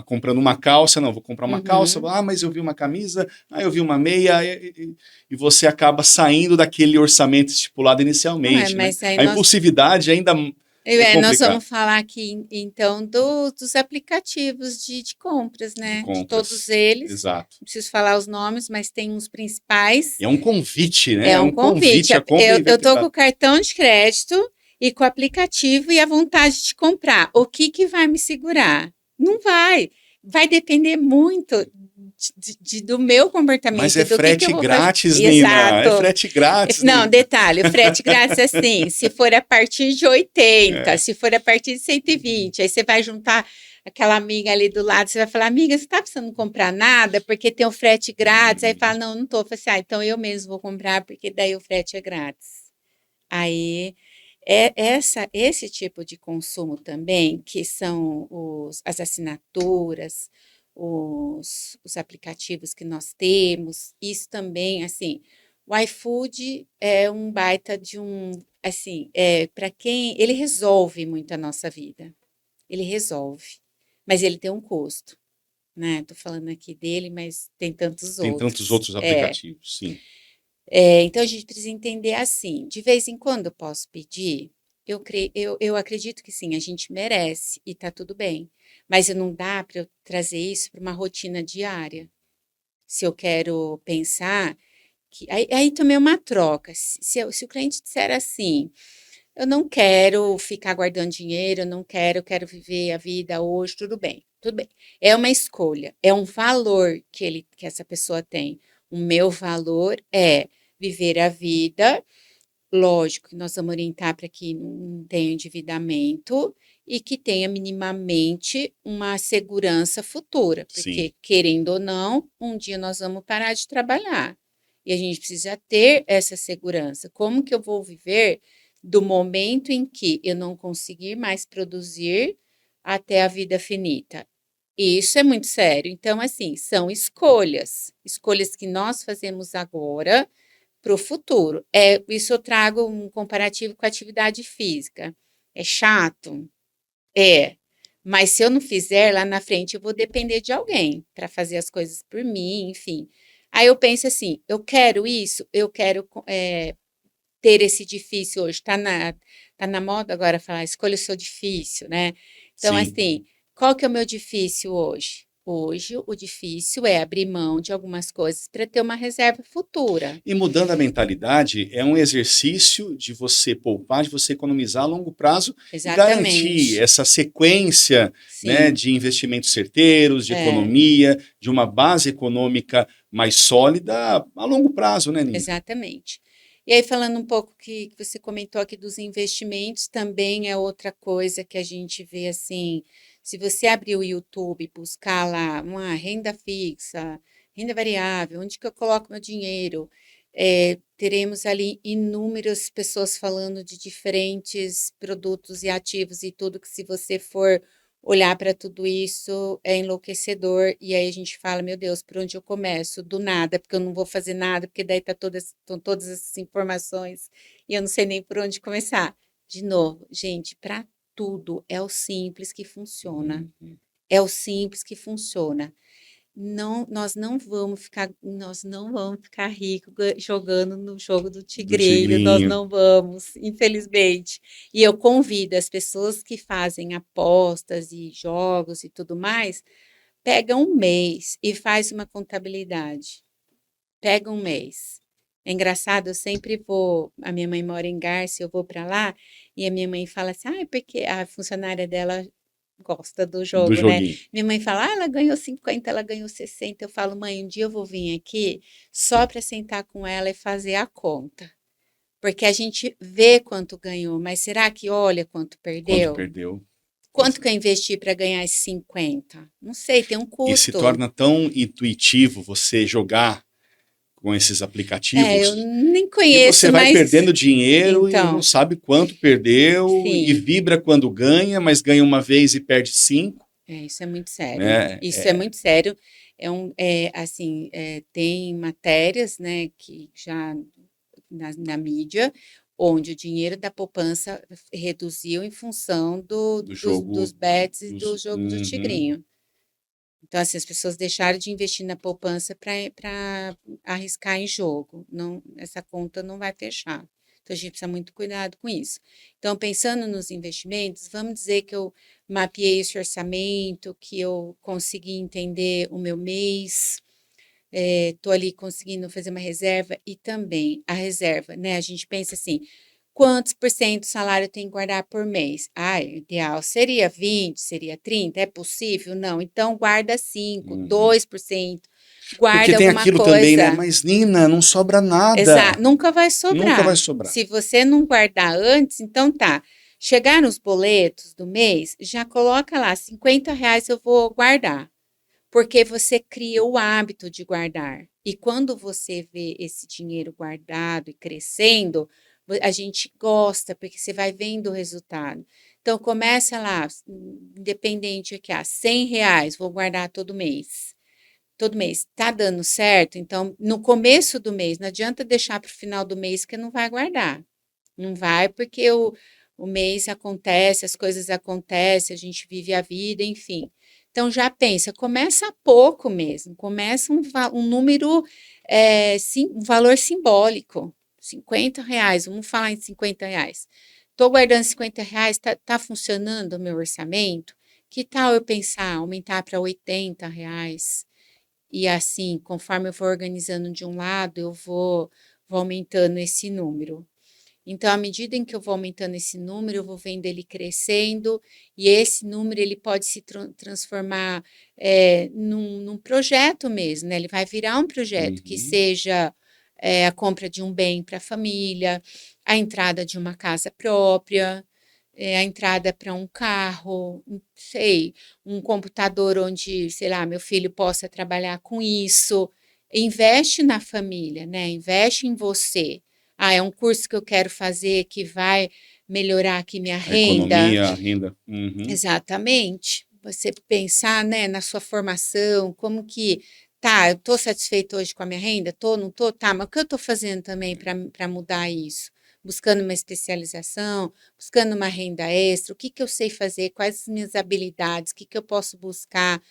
comprando uma calça, não, vou comprar uma calça, Uhum. mas eu vi uma camisa, eu vi uma meia, e você acaba saindo daquele orçamento estipulado Não é, inicialmente, né? mas aí A impulsividade ainda é nós complicada. vamos falar aqui, então, dos aplicativos de compras, De né? De todos compras. eles. Exato. Não preciso falar os nomes, mas tem uns principais. É um convite, né? É É um um convite. convite, a compra Eu tô com inevitável. o cartão de crédito e com o aplicativo e a vontade de comprar. O que que vai me segurar? Não vai. Vai depender muito do meu Mas comportamento é e do que eu frete vou fazer. grátis, Nina. É Exato. frete grátis, Não, Nina. detalhe, o frete grátis é assim, se for a partir de 80, É. se for a partir de 120, aí você vai juntar aquela amiga ali do lado, você vai falar, amiga, você está precisando comprar nada porque tem o frete grátis? Aí fala, não, não estou. Fala assim, então eu mesmo vou comprar porque daí o frete é grátis. Aí, esse tipo de consumo também, que são as assinaturas, os aplicativos que nós temos, isso também, assim, o iFood é um baita de assim, para quem, ele resolve muito a nossa vida, ele resolve, mas ele tem um custo, né? Tô falando aqui dele, mas tem tantos Tem tantos outros. outros aplicativos, sim. Então a gente precisa entender assim, de vez em quando eu posso pedir, eu acredito que sim, a gente merece e tá tudo bem, mas não dá para eu trazer isso para uma rotina diária. Se eu quero pensar que aí também é uma troca. Se o cliente disser assim, eu não quero ficar guardando dinheiro, eu não quero, eu quero viver a vida hoje, tudo bem, tudo bem. É uma escolha, é um valor que essa pessoa tem. O meu valor é viver a vida. Lógico que nós vamos orientar para que não tenha endividamento e que tenha minimamente uma segurança futura, Sim. porque, querendo ou não, um dia nós vamos parar de trabalhar. E a gente precisa ter essa segurança. Como que eu vou viver do momento em que eu não conseguir mais produzir até a vida finita? Isso é muito sério. Então, assim, são escolhas que nós fazemos agora para o futuro. Isso eu trago um comparativo com a atividade física. É chato? É. Mas se eu não fizer, lá na frente eu vou depender de alguém para fazer as coisas por mim, enfim. Aí eu penso assim, eu quero isso, eu quero ter esse difícil hoje. Tá na moda agora falar, escolha o seu difícil, né? Então, Sim. assim, qual que é o meu difícil hoje? Hoje, o difícil é abrir mão de algumas coisas para ter uma reserva futura. E mudando a mentalidade, é um exercício de você poupar, de você economizar a longo prazo e garantir Exatamente. essa sequência, né, Sim, de investimentos certeiros, de é, economia, de uma base econômica mais sólida a longo prazo, né, Nina? exatamente. E aí, falando um pouco que você comentou aqui dos investimentos, também é outra coisa que a gente vê assim, se você abrir o YouTube e buscar lá uma renda fixa, renda variável, onde que eu coloco meu dinheiro, teremos ali inúmeras pessoas falando de diferentes produtos e ativos e tudo que se você for olhar para tudo isso é enlouquecedor, e aí a gente fala, meu Deus, por onde eu começo? Do nada, porque eu não vou fazer nada, porque daí estão todas essas informações e eu não sei nem por onde começar. De novo, gente, para tudo é o simples que funciona. Uhum. É o simples que funciona. Não, nós não vamos ficar ricos jogando no jogo do Do tigrinho, nós tigrinho. não vamos, infelizmente. E eu convido as pessoas que fazem apostas e jogos e tudo mais, pega um mês e faz uma contabilidade. Pega um mês. É engraçado, eu sempre vou. A minha mãe mora em Garça, eu vou para lá e a minha mãe fala assim: ah, é porque a funcionária dela gosta do Do jogo, né? joguinho. Minha mãe fala: ah, ela ganhou 50, ela ganhou 60. Eu falo: mãe, um dia eu vou vir aqui só para sentar com ela e fazer a conta. Porque a gente vê quanto ganhou, mas será que olha quanto Quanto perdeu? perdeu. Pois Quanto é. que eu investi para ganhar esses 50? Não sei, tem um E se custo. torna tão intuitivo você jogar com esses Eu aplicativos nem que conheço, você vai mas perdendo dinheiro e não então, sabe quanto perdeu e sim. vibra quando ganha, mas ganha uma vez e perde cinco, Isso é muito sério. né? Isso é muito sério. Assim, tem matérias, né, que já na mídia, onde o dinheiro da poupança reduziu em função Do dos jogo bets e do dos. jogo do Uhum. tigrinho. Então, assim, as pessoas deixaram de investir na poupança para arriscar em jogo. Não, essa conta não vai fechar. Então, a gente precisa muito cuidado com isso. Então, pensando nos investimentos, vamos dizer que eu mapeei esse orçamento, que eu consegui entender o meu mês, estou ali conseguindo fazer uma reserva e também a reserva, né? A gente pensa assim, quantos por cento do salário tem que guardar por mês? O ideal seria 20, seria 30, é possível? Não, então guarda 5, Uhum. 2%, Porque guarda tem alguma aquilo também, né? coisa. Mas, Nina, não sobra Exato, nada. nunca vai Nunca vai sobrar. sobrar. Se você não guardar antes, então tá. Chegar nos boletos do mês, já coloca lá, R$ 50 eu vou guardar. Porque você cria o hábito de guardar. E quando você vê esse dinheiro guardado e crescendo, a gente gosta, porque você vai vendo o resultado. Então, começa lá, independente aqui, R$ 100, vou guardar todo mês. Todo mês, tá dando certo? Então, no começo do mês, não adianta deixar para o final do mês que não vai guardar. Não vai, porque o mês acontece, as coisas acontecem, a gente vive a vida, enfim. Então já pensa, começa pouco mesmo, começa um número, um valor simbólico, R$ 50, vamos falar em R$ 50. Estou guardando R$ 50, tá funcionando o meu orçamento? Que tal eu pensar, aumentar para R$ 80? E assim, conforme eu for organizando de um lado, vou aumentando esse número. Então, à medida em que eu vou aumentando esse número, eu vou vendo ele crescendo, e esse número ele pode se transformar num projeto mesmo, né? Ele vai virar um projeto que Uhum. seja a compra de um bem para a família, a entrada de uma casa própria, a entrada para um carro, sei, um computador onde, sei lá, meu filho possa trabalhar com isso. Investe na família, né? Investe em você. É um curso que eu quero fazer que vai melhorar aqui minha A renda. economia, a renda. Uhum. Exatamente. você pensar, né, na sua formação, como que, tá, eu estou satisfeito hoje com a minha renda? Tô, não tô? Tá, mas o que eu estou fazendo também para mudar isso? Buscando uma especialização, buscando uma renda extra, o que que eu sei fazer, quais as minhas habilidades, o que que eu posso buscar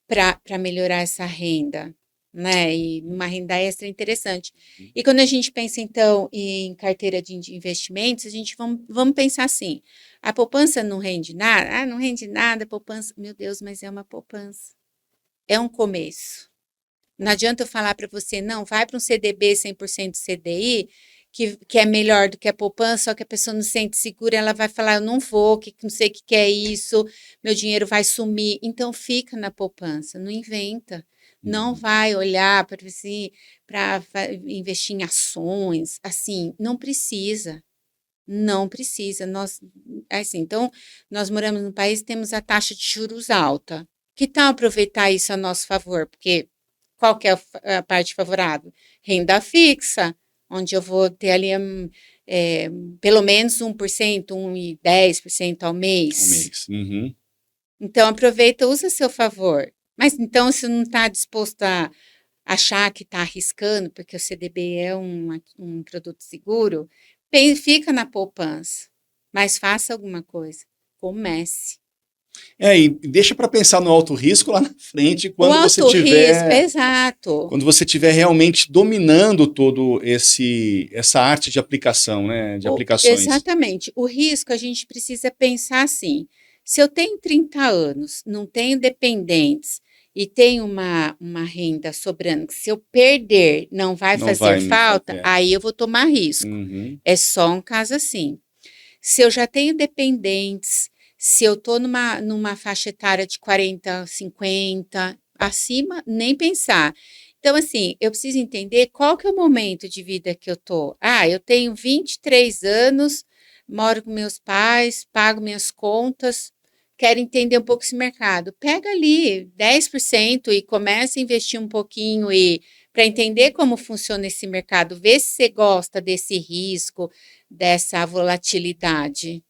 para melhorar essa renda, né? E uma renda extra é interessante. E quando a gente pensa, então, em carteira de investimentos, a gente vamos pensar assim: a poupança não rende nada? Ah, não rende nada, poupança. Meu Deus, mas é uma poupança. É um começo. Não adianta eu falar para você, não, vai para um CDB 100% CDI, que é melhor do que a poupança, só que a pessoa não se sente segura, ela vai falar, eu não vou, que não sei o que é isso, meu dinheiro vai sumir. Então fica na poupança, não inventa. Não Uhum. vai olhar para assim, para investir em ações, assim, não precisa. Não precisa. Nós, assim, então, nós moramos num país e temos a taxa de juros alta. Que tal aproveitar isso a nosso favor? Porque qual que é a parte favorável? Renda fixa, onde eu vou ter ali é, pelo menos 1%, 1,10% ao Um mês. mês. Uhum. Então, aproveita, usa a seu favor. Mas então, se não está disposto a achar que está arriscando, porque o CDB é um produto seguro, fica na poupança. Mas faça alguma coisa. Comece. E deixa para pensar no alto risco lá na frente, O alto risco, exato. quando você tiver realmente dominando todo essa arte de aplicação, né, de aplicações. Exatamente. O risco a gente precisa pensar assim: se eu tenho 30 anos, não tenho dependentes e tenho uma renda sobrando, que se eu perder não vai Não fazer vai me falta, fazer. aí eu vou tomar risco. Uhum. É só um caso assim. Se eu já tenho dependentes, se eu estou numa faixa etária de 40, 50, acima, nem pensar. Então, assim, eu preciso entender qual que é o momento de vida que eu estou. Ah, eu tenho 23 anos, moro com meus pais, pago minhas contas, quero entender um pouco esse mercado. Pega ali 10% e começa a investir um pouquinho e para entender como funciona esse mercado, ver se você gosta desse risco, dessa volatilidade.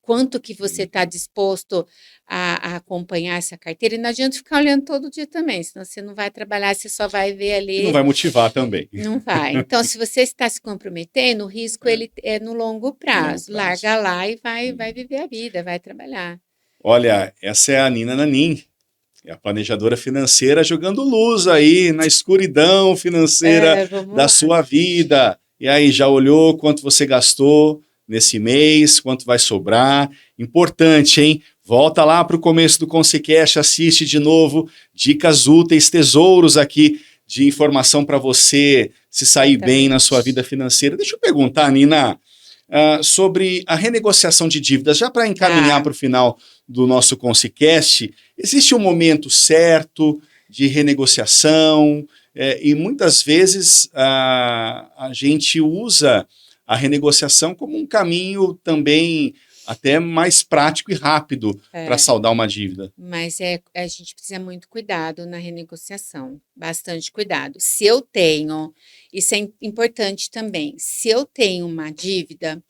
Quanto que você está disposto a acompanhar essa carteira? E não adianta ficar olhando todo dia também, senão você não vai trabalhar, você só vai ver E não ali, vai motivar também. não vai. Então, se você está se comprometendo, o risco É, ele é no longo no longo prazo. prazo. Larga lá e vai Uhum. viver a vida, vai trabalhar. Olha, essa é a Nina Nanin, é a planejadora financeira jogando luz aí na escuridão financeira É, vamos da lá. sua vida. E aí, já olhou quanto você gastou nesse mês, quanto vai sobrar? Importante, hein? Volta lá para o começo do Consecast, assiste de novo, dicas úteis, tesouros aqui de informação para você se sair bem na sua vida Exatamente. financeira. Deixa eu perguntar, Nina, sobre a renegociação de dívidas, já para encaminhar Tá. para o final do nosso Consecast, existe um momento certo de renegociação, e muitas vezes a gente usa a renegociação como um caminho também até mais prático e rápido para É. saldar uma dívida. Mas a gente precisa muito cuidado na renegociação, bastante cuidado. Se eu tenho, isso é importante também, se eu tenho uma dívida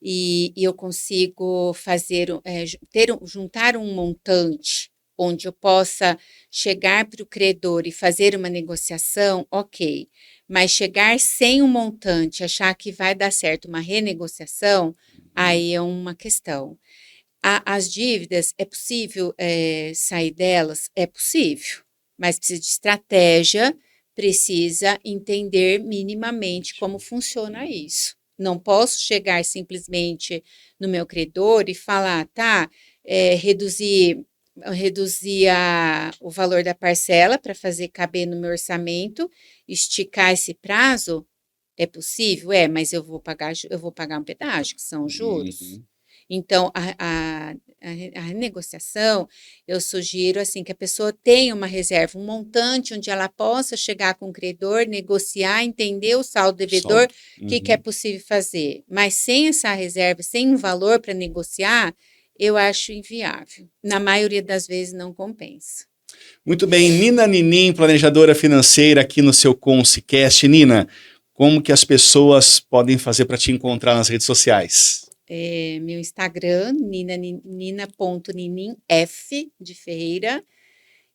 e eu consigo fazer, juntar um montante onde eu possa chegar para o credor e fazer uma negociação, ok. Mas chegar sem um montante, achar que vai dar certo uma renegociação, aí é uma questão. As dívidas, é possível sair delas? É possível, mas precisa de estratégia, precisa entender minimamente como funciona isso. Não posso chegar simplesmente no meu credor e falar, tá, reduzir o valor da parcela para fazer caber no meu orçamento, esticar esse prazo. É possível? É, mas eu vou pagar um pedágio, que são os juros. Uhum. Então, a renegociação, eu sugiro assim que a pessoa tenha uma reserva, um montante onde ela possa chegar com o credor, negociar, entender o saldo devedor, Saldo. o que é Uhum. possível fazer. Mas sem essa reserva, sem um valor para negociar, eu acho inviável. Na maioria das vezes não compensa. Muito bem, Nina Ninin, planejadora financeira aqui no seu Consecast. Nina, como que as pessoas podem fazer para te encontrar nas redes sociais? meu Instagram, nina.nininf de Ferreira.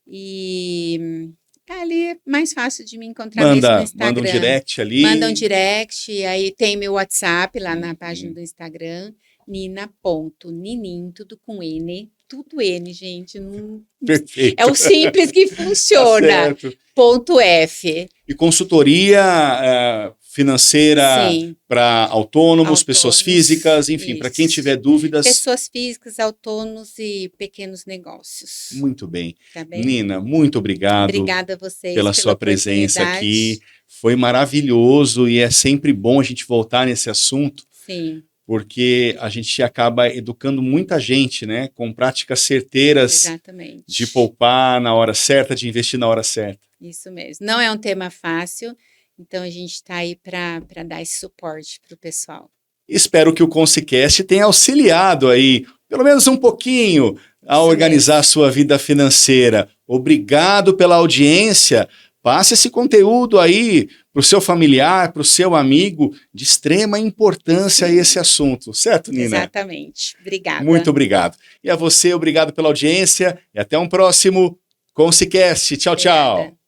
E ali é mais fácil de me encontrar mesmo no Manda um Instagram. direct ali. Manda um direct, aí tem meu WhatsApp lá na página do Instagram, nina.ninin, tudo com N, tudo N, gente. Perfeito. É o simples que funciona. Tá certo. Ponto F. E consultoria financeira para autônomos, pessoas físicas, enfim, para quem tiver dúvidas. Pessoas físicas, autônomos e pequenos negócios. Muito bem. Tá bem? Nina, muito obrigado. Obrigada a vocês pela sua presença aqui. oportunidade. Foi maravilhoso e é sempre bom a gente voltar nesse assunto. Sim. Porque a gente acaba educando muita gente, né? Com práticas certeiras. Exatamente. De poupar na hora certa, de investir na hora certa. Isso mesmo. Não é um tema fácil, então a gente está aí para dar esse suporte para o pessoal. Espero que o Consicast tenha auxiliado aí, pelo menos um pouquinho, a organizar a sua vida financeira. Obrigado pela audiência. Passe esse conteúdo aí para o seu familiar, para o seu amigo, de extrema importância a esse assunto. Certo, Nina? Exatamente. Obrigada. Muito obrigado. E a você, obrigado pela audiência e até um próximo Consicast. Tchau, tchau.